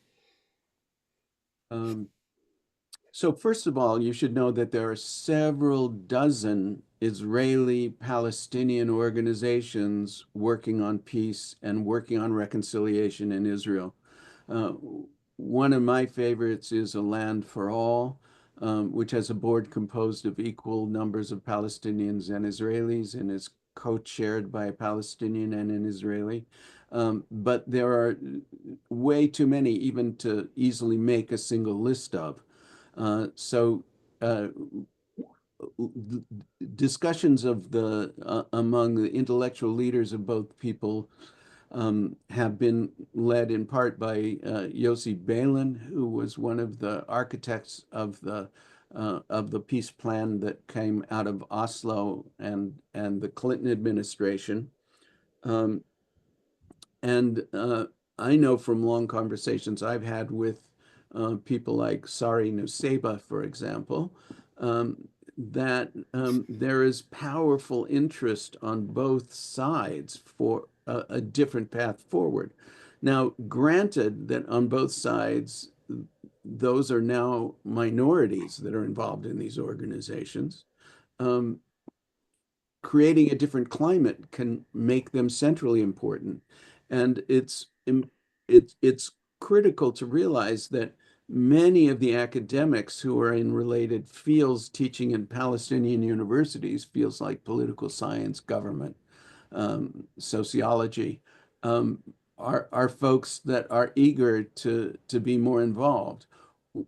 Speaker 4: So first of all, you should know that there are several dozen Israeli-Palestinian organizations working on peace and working on reconciliation in Israel. One of my favorites is A Land for All, which has a board composed of equal numbers of Palestinians and Israelis and is co-chaired by a Palestinian and an Israeli. But there are way too many even to easily make a single list of. Discussions of among the intellectual leaders of both people have been led in part by Yossi Beilin, who was one of the architects of the peace plan that came out of Oslo and the Clinton administration. I know from long conversations I've had with people like Sari Nusseibeh, for example, that there is powerful interest on both sides for a different path forward. Now, granted that on both sides, those are now minorities that are involved in these organizations. Creating a different climate can make them centrally important. And it's critical to realize that many of the academics who are in related fields teaching in Palestinian universities, fields like political science, government, sociology, are folks that are eager to be more involved.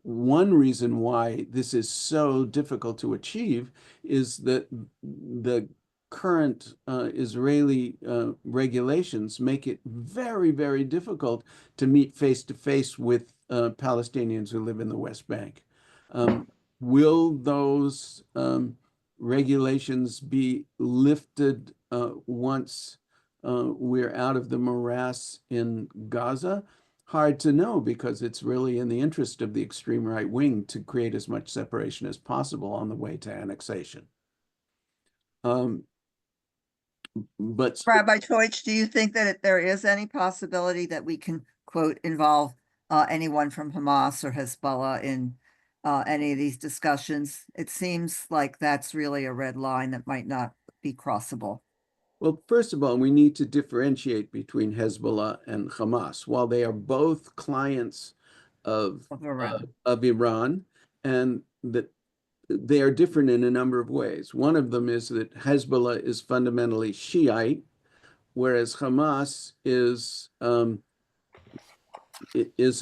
Speaker 4: One reason why this is so difficult to achieve is that the current Israeli regulations make it very, very difficult to meet face to face with Palestinians who live in the West Bank. Will those regulations be lifted once we're out of the morass in Gaza? Hard to know, because it's really in the interest of the extreme right wing to create as much separation as possible on the way to annexation. but
Speaker 2: Rabbi Deutsch, do you think that there is any possibility that we can, quote, involve anyone from Hamas or Hezbollah in any of these discussions? It seems like that's really a red line that might not be crossable.
Speaker 4: well, first of all, we need to differentiate between Hezbollah and Hamas. While they are both clients of
Speaker 2: Of Iran.
Speaker 4: of Iran, and that they are different in a number of ways. One of them is that Hezbollah is fundamentally Shiite, whereas Hamas is a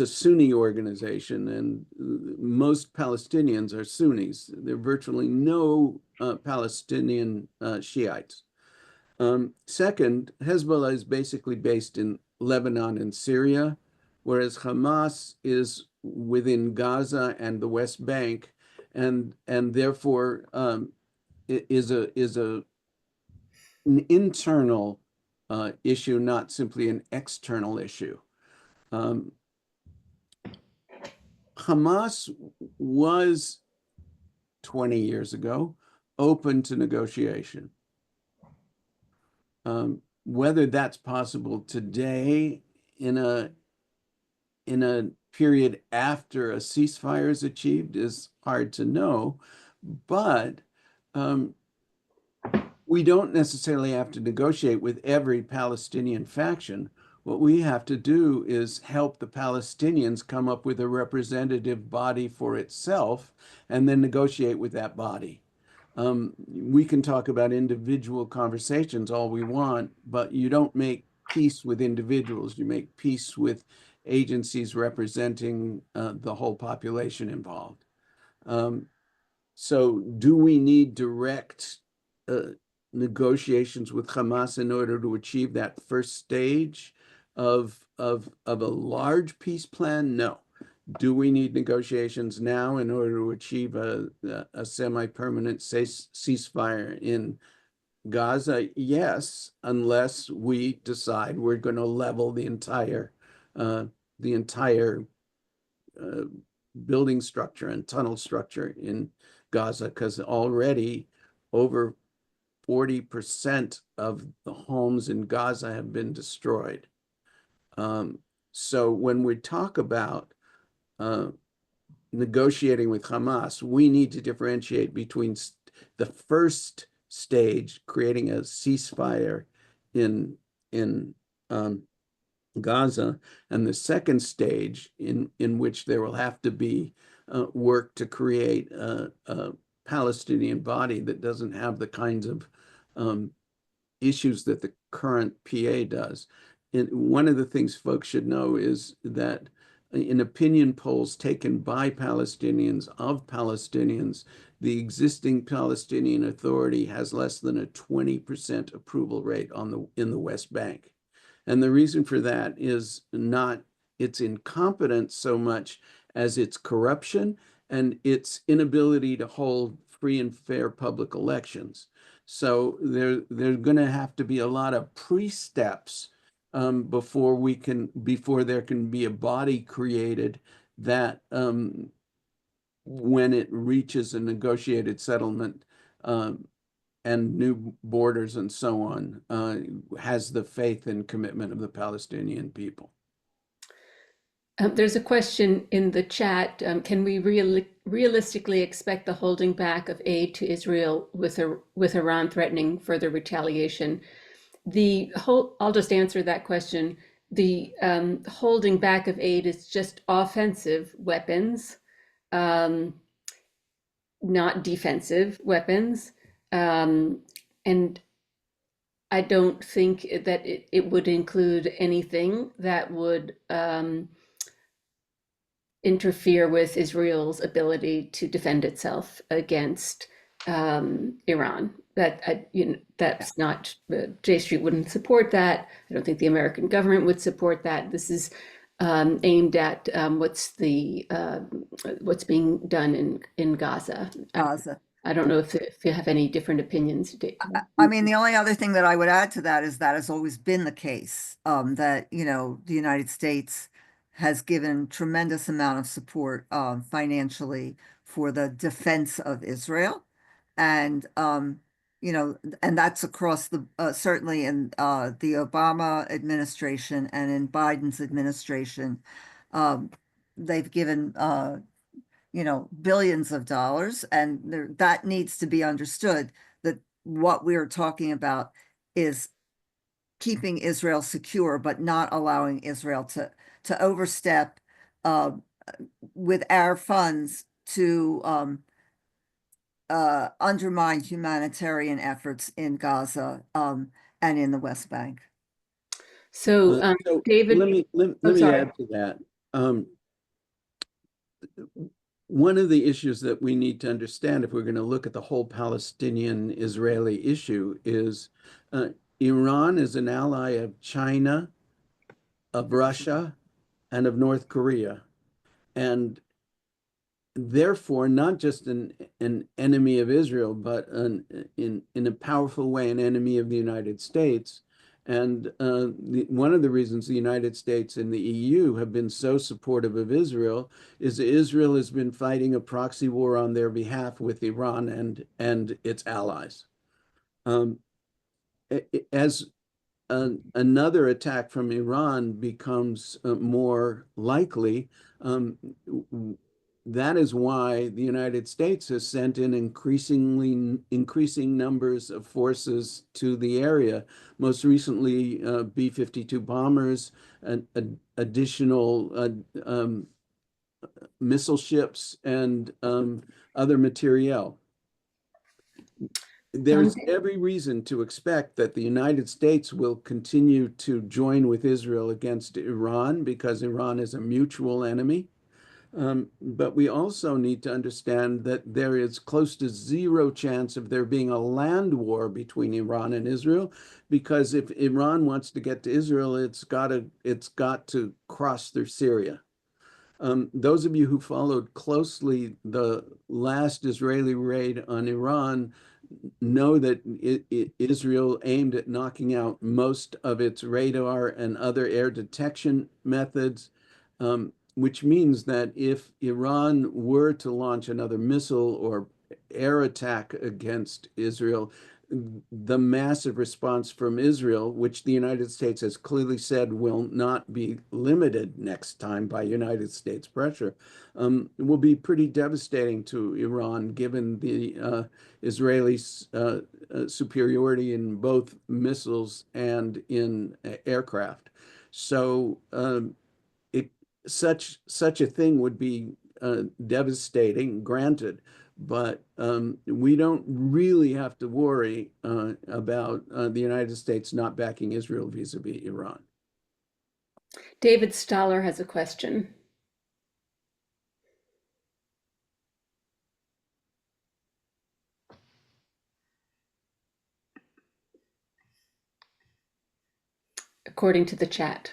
Speaker 4: Sunni organization, and most Palestinians are Sunnis. There are virtually no Palestinian Shiites. Second, Hezbollah is basically based in Lebanon and Syria, whereas Hamas is within Gaza and the West Bank, and therefore is an internal issue, not simply an external issue. Hamas was 20 years ago open to negotiation. Whether that's possible today in a period after a ceasefire is achieved is hard to know, but we don't necessarily have to negotiate with every Palestinian faction. What we have to do is help the Palestinians come up with a representative body for itself and then negotiate with that body. We can talk about individual conversations all we want, but you don't make peace with individuals. You make peace with agencies representing the whole population involved. So do we need direct negotiations with Hamas in order to achieve that first stage of a large peace plan? No. Do we need negotiations now in order to achieve a semi-permanent ceasefire in Gaza? Yes, unless we decide we're going to level the entire building structure and tunnel structure in Gaza, because already over 40% of the homes in Gaza have been destroyed. So when we talk about negotiating with Hamas, we need to differentiate between the first stage, creating a ceasefire in Gaza, and the second stage in which there will have to be work to create a Palestinian body that doesn't have the kinds of issues that the current PA does. And one of the things folks should know is that in opinion polls taken by Palestinians of Palestinians, the existing Palestinian Authority has less than a 20% approval rate in the West Bank. And the reason for that is not its incompetence so much as its corruption and its inability to hold free and fair public elections. So there's going to have to be a lot of pre-steps before there can be a body created that when it reaches a negotiated settlement and new borders and so on, has the faith and commitment of the Palestinian people.
Speaker 3: There's a question in the chat. Can we realistically expect the holding back of aid to Israel with Iran threatening further retaliation? I'll just answer that question. The holding back of aid is just offensive weapons, not defensive weapons. And I don't think that it would include anything that would interfere with Israel's ability to defend itself against Iran. That's not, JStreet wouldn't support that. I don't think the American government would support that. This is aimed at what's being done in Gaza.
Speaker 2: Gaza.
Speaker 3: I don't know if you have any different opinions.
Speaker 2: I mean, the only other thing that I would add to that is that has always been the case, that, the United States has given tremendous amount of support financially for the defense of Israel. And, you know, and that's across the, certainly in the Obama administration and in Biden's administration. Um, they've given, you know, billions of dollars, and that needs to be understood, that what we're talking about is keeping Israel secure, but not allowing Israel to overstep with our funds to undermine humanitarian efforts in Gaza and in the West Bank.
Speaker 3: So,
Speaker 4: So
Speaker 3: David,
Speaker 4: let
Speaker 3: I'm
Speaker 4: me
Speaker 3: sorry.
Speaker 4: add to that. One of the issues that we need to understand if we're going to look at the whole Palestinian-Israeli issue is Iran is an ally of China, of Russia, and of North Korea. And therefore, not just an enemy of Israel, but in a powerful way, an enemy of the United States. And one of the reasons the United States and the EU have been so supportive of Israel is that Israel has been fighting a proxy war on their behalf with Iran and its allies. As another attack from Iran becomes more likely, that is why the United States has sent in increasing numbers of forces to the area. Most recently, B-52 bombers, additional missile ships, and other materiel. There's every reason to expect that the United States will continue to join with Israel against Iran because Iran is a mutual enemy. But we also need to understand that there is close to zero chance of there being a land war between Iran and Israel, because if Iran wants to get to Israel, it's got to cross through Syria. Those of you who followed closely the last Israeli raid on Iran know that Israel aimed at knocking out most of its radar and other air detection methods, which means that if Iran were to launch another missile or air attack against Israel, the massive response from Israel, which the United States has clearly said will not be limited next time by United States pressure, will be pretty devastating to Iran, given the Israeli superiority in both missiles and in aircraft. So such a thing would be devastating, granted, but we don't really have to worry about the United States not backing Israel vis-a-vis Iran.
Speaker 3: David Stoller has a question. According to the chat.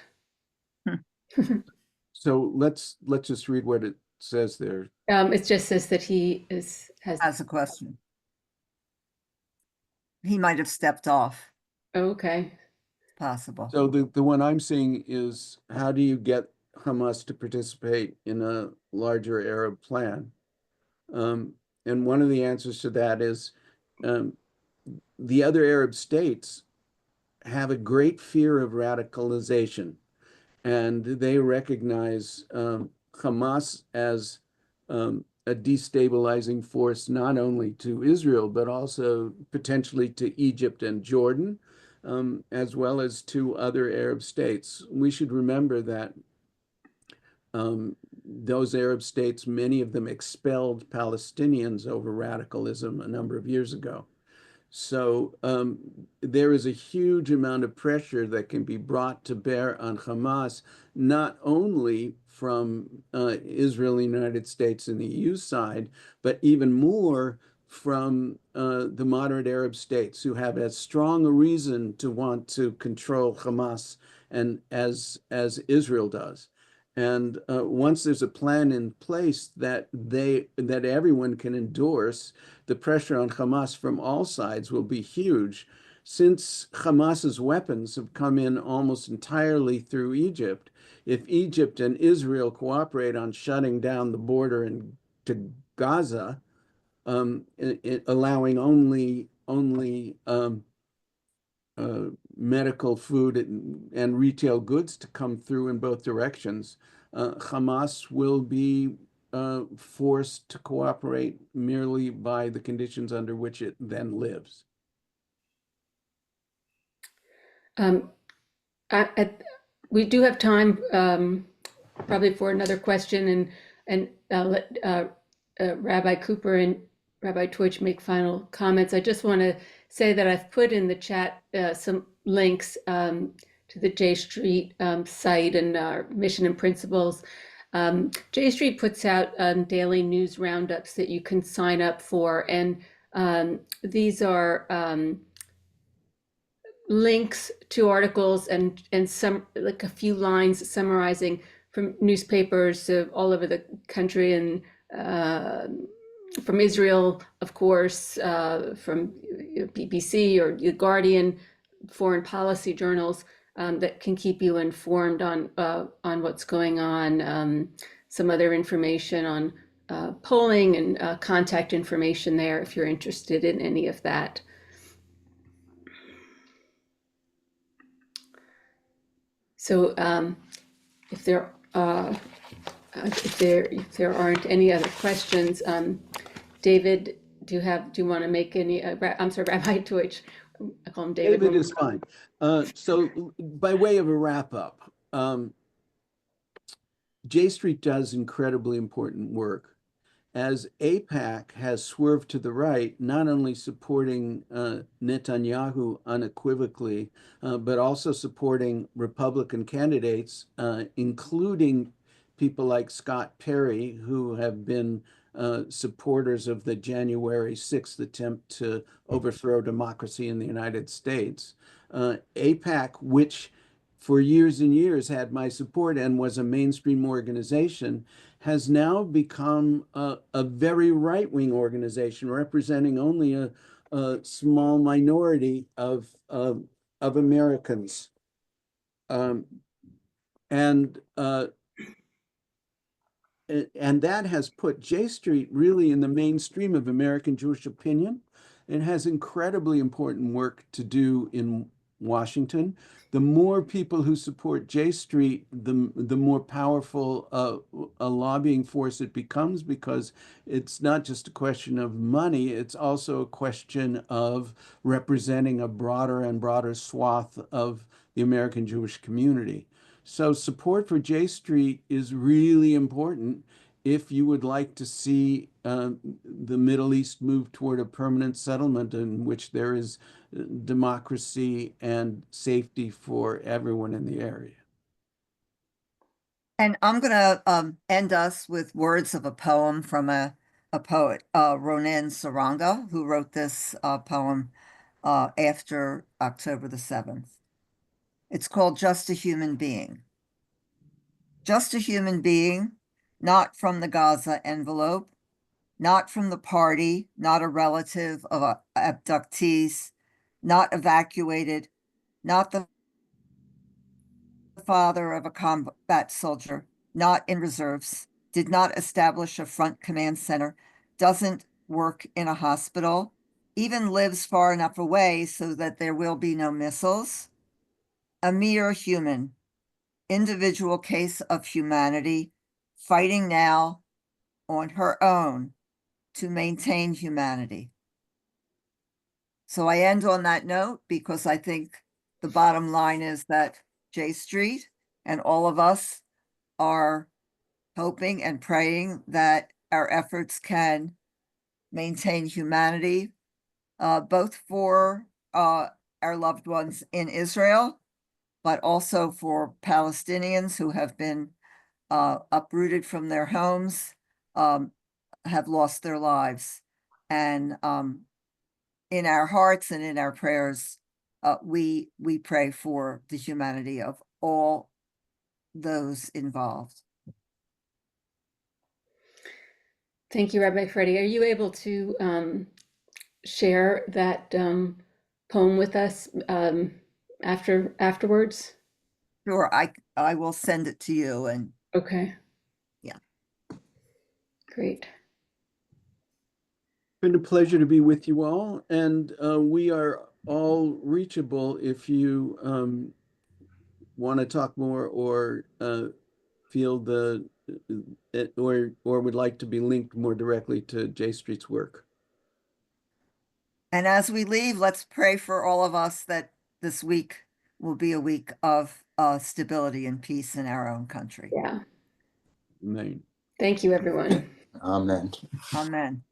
Speaker 4: So let's just read what it says there.
Speaker 3: It just says that he
Speaker 2: Has a question. He might have stepped off.
Speaker 3: Okay.
Speaker 2: Possible.
Speaker 4: So the one I'm seeing is, how do you get Hamas to participate in a larger Arab plan? And one of the answers to that is the other Arab states have a great fear of radicalization, and they recognize Hamas as a destabilizing force, not only to Israel, but also potentially to Egypt and Jordan, as well as to other Arab states. We should remember that those Arab states, many of them expelled Palestinians over radicalism a number of years ago. So there is a huge amount of pressure that can be brought to bear on Hamas, not only from Israel, the United States, and the EU side, but even more from the moderate Arab states, who have as strong a reason to want to control Hamas and as Israel does. And once there's a plan in place that everyone can endorse, the pressure on Hamas from all sides will be huge. Since Hamas's weapons have come in almost entirely through Egypt, if Egypt and Israel cooperate on shutting down the border to Gaza, allowing only only medical food and retail goods to come through in both directions. Hamas will be forced to cooperate merely by the conditions under which it then lives.
Speaker 3: We do have time probably for another question, and I'll let Rabbi Cooper and Rabbi Twitch make final comments. I just want to say that I've put in the chat some links to the JStreet site and our mission and principles. JStreet puts out daily news roundups that you can sign up for, and these are links to articles and some, like a few lines summarizing from newspapers all over the country, and from Israel, of course, from BBC or The Guardian, foreign policy journals that can keep you informed on what's going on. Some other information on polling and contact information there if you're interested in any of that. So if there aren't any other questions, David, do you want to make any? I'm sorry, Rabbi Deutsch. I call him David.
Speaker 4: David is fine. So by way of a wrap up, JStreet does incredibly important work. As AIPAC has swerved to the right, not only supporting Netanyahu unequivocally, but also supporting Republican candidates, including people like Scott Perry, who have been supporters of the January 6th attempt to overthrow democracy in the United States. AIPAC, which for years and years had my support and was a mainstream organization, has now become a very right-wing organization representing only a small minority of Americans. And that has put JStreet really in the mainstream of American Jewish opinion. It has incredibly important work to do in Washington. The more people who support JStreet, the more powerful a lobbying force it becomes, because it's not just a question of money, it's also a question of representing a broader and broader swath of the American Jewish community. So support for JStreet is really important if you would like to see the Middle East move toward a permanent settlement in which there is democracy and safety for everyone in the area.
Speaker 2: And I'm going to end us with words of a poem from a poet, Ronen Saranga, who wrote this poem after October the 7th. It's called Just a Human Being. Just a human being, not from the Gaza envelope, not from the party, not a relative of abductees, not evacuated, not the father of a combat soldier, not in reserves, did not establish a front command center, doesn't work in a hospital, even lives far enough away so that there will be no missiles. A mere human, individual case of humanity, fighting now on her own to maintain humanity. So I end on that note because I think the bottom line is that JStreet and all of us are hoping and praying that our efforts can maintain humanity, both for our loved ones in Israel, but also for Palestinians who have been uprooted from their homes, have lost their lives. And in our hearts and in our prayers, we pray for the humanity of all those involved.
Speaker 3: Thank you, Rabbi Freddie. Are you able to share that poem with us afterwards?
Speaker 2: Sure, I will send it to you. And
Speaker 3: okay.
Speaker 2: Yeah.
Speaker 3: Great.
Speaker 4: Been a pleasure to be with you all, and we are all reachable if you want to talk more or feel or would like to be linked more directly to JStreet's work.
Speaker 2: And as we leave, let's pray for all of us that this week will be a week of stability and peace in our own country.
Speaker 3: Yeah.
Speaker 4: Amen.
Speaker 3: Thank you, everyone.
Speaker 6: Amen.
Speaker 2: Amen.